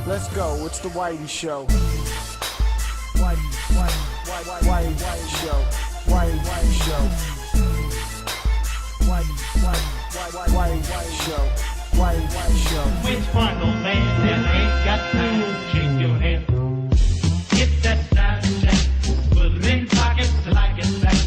Let's go, it's the Whitey Show. Whitey Show. Whitey Show. Whitey Show. Whitey Show. Which one, old man, that ain't got time? Shake your head. Get that side check. Put it in pockets till I get back.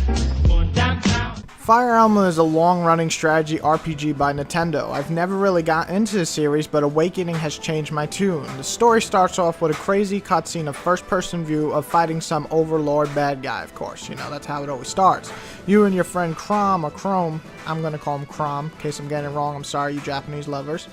Going downtown. Fire Emblem is a long-running strategy RPG by Nintendo. I've never really gotten into the series, but Awakening has changed my tune. The story starts off with a crazy cutscene of first-person view of fighting some overlord bad guy, of course. You know, that's how it always starts. You and your friend Crom, or Chrome, I'm gonna call him Crom, in case I'm getting it wrong, I'm sorry, you Japanese lovers,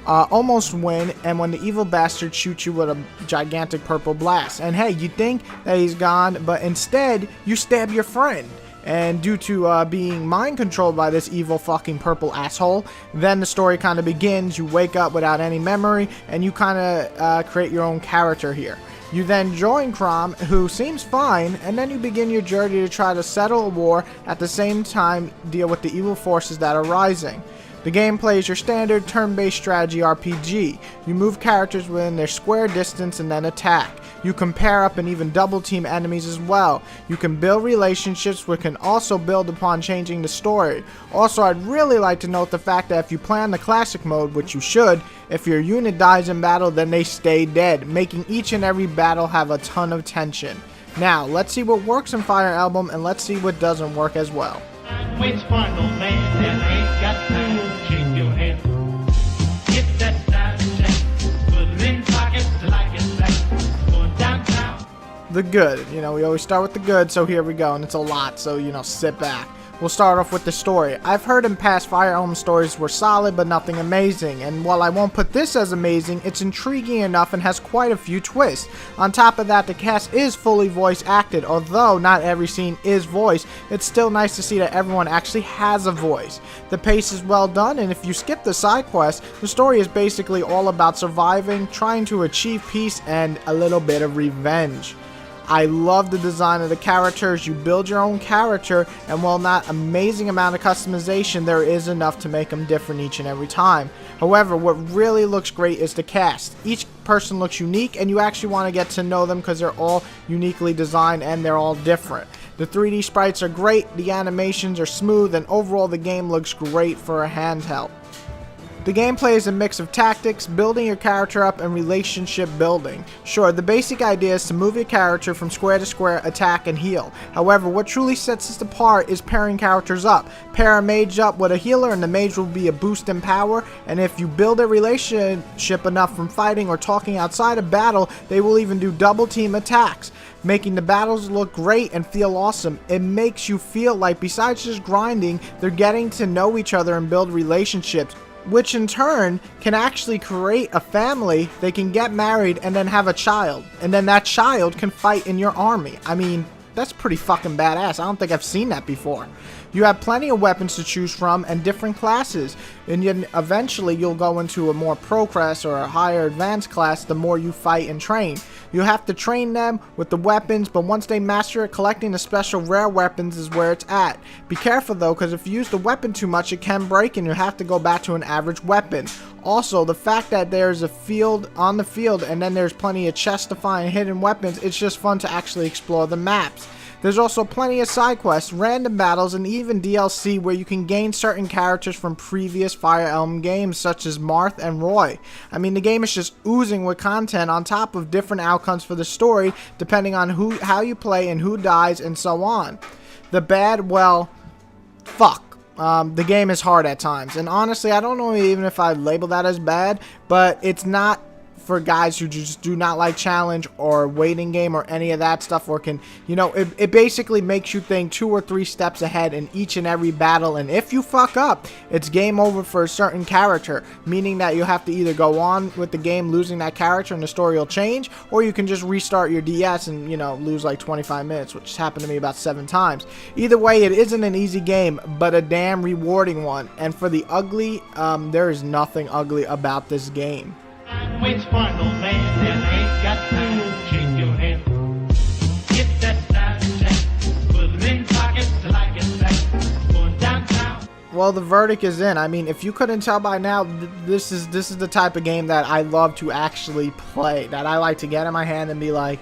almost win, and when the evil bastard shoots you with a gigantic purple blast. And hey, you think that he's gone, but instead, you stab your friend. And due to being mind controlled by this evil fucking purple asshole, then the story kind of begins. You wake up without any memory, and you kind of create your own character here. You then join Crom, who seems fine, and then you begin your journey to try to settle a war, at the same time deal with the evil forces that are rising. The gameplay is your standard turn-based strategy RPG. You move characters within their square distance and then attack. You can pair up and even double team enemies as well. You can build relationships which can also build upon changing the story. Also, I'd really like to note the fact that if you play on the classic mode, which you should, if your unit dies in battle, then they stay dead, making each and every battle have a ton of tension. Now, let's see what works in Fire Emblem and let's see what doesn't work as well. Which one, old man, that ain't got time? Shake your head. Get that side check. Put it in pockets till I get back. Going downtown. The good. You know, we always start with the good, so here we go, and it's a lot, so, you know, sit back. We'll start off with the story. I've heard in past Fire Emblem stories were solid, but nothing amazing, and while I won't put this as amazing, it's intriguing enough and has quite a few twists. On top of that, the cast is fully voice acted. Although not every scene is voiced, it's still nice to see that everyone actually has a voice. The pace is well done, and if you skip the side quests, the story is basically all about surviving, trying to achieve peace, and a little bit of revenge. I love the design of the characters. You build your own character, and while not amazing amount of customization, there is enough to make them different each and every time. However, what really looks great is the cast. Each person looks unique, and you actually want to get to know them because they're all uniquely designed and they're all different. The 3D sprites are great, the animations are smooth, and overall the game looks great for a handheld. The gameplay is a mix of tactics, building your character up, and relationship building. Sure, the basic idea is to move your character from square to square, attack, and heal. However, what truly sets us apart is pairing characters up. Pair a mage up with a healer, and the mage will be a boost in power, and if you build a relationship enough from fighting or talking outside of battle, they will even do double team attacks, making the battles look great and feel awesome. It makes you feel like besides just grinding, they're getting to know each other and build relationships, which in turn can actually create a family. They can get married and then have a child, and then that child can fight in your army. I mean, that's pretty fucking badass. I don't think I've seen that before. You have plenty of weapons to choose from and different classes, and then eventually you'll go into a more pro class or a higher advanced class the more you fight and train. You have to train them with the weapons, but once they master it, collecting the special rare weapons is where it's at. Be careful though, because if you use the weapon too much, it can break and you have to go back to an average weapon. Also, the fact that there's a field on the field and then there's plenty of chests to find hidden weapons, it's just fun to actually explore the maps. There's also plenty of side quests, random battles, and even DLC where you can gain certain characters from previous Fire Emblem games such as Marth and Roy. I mean, the game is just oozing with content on top of different outcomes for the story depending on how you play and who dies and so on. The bad, well, fuck. The game is hard at times, and honestly, I don't know even if I'd label that as bad, but it's not for guys who just do not like challenge or waiting game or any of that stuff, or can, you know, it basically makes you think 2 or 3 steps ahead in each and every battle, and if you fuck up, it's game over for a certain character, meaning that you have to either go on with the game losing that character and the story will change, or you can just restart your DS and, you know, lose like 25 minutes, which has happened to me about 7 times. Either way, it isn't an easy game, but a damn rewarding one, and for the ugly, there is nothing ugly about this game. Which one, old man, that ain't got time? Shake your head. Get that side check. Put it in pockets till I get back. Going downtown. Well, the verdict is in. I mean, if you couldn't tell by now, this is the type of game that I love to actually play. That I like to get in my hand and be like,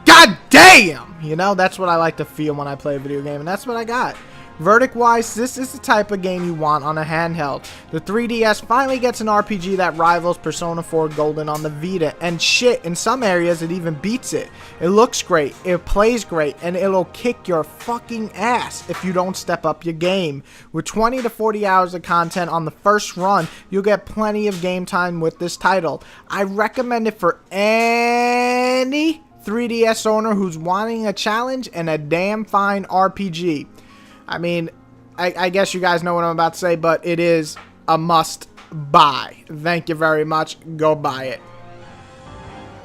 God damn! You know, that's what I like to feel when I play a video game, and that's what I got. Verdict-wise, this is the type of game you want on a handheld. The 3DS finally gets an RPG that rivals Persona 4 Golden on the Vita, and shit, in some areas it even beats it. It looks great, it plays great, and it'll kick your fucking ass if you don't step up your game. With 20 to 40 hours of content on the first run, you'll get plenty of game time with this title. I recommend it for any 3DS owner who's wanting a challenge and a damn fine RPG. I mean, I guess you guys know what I'm about to say, but it is a must buy. Thank you very much. Go buy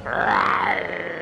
it.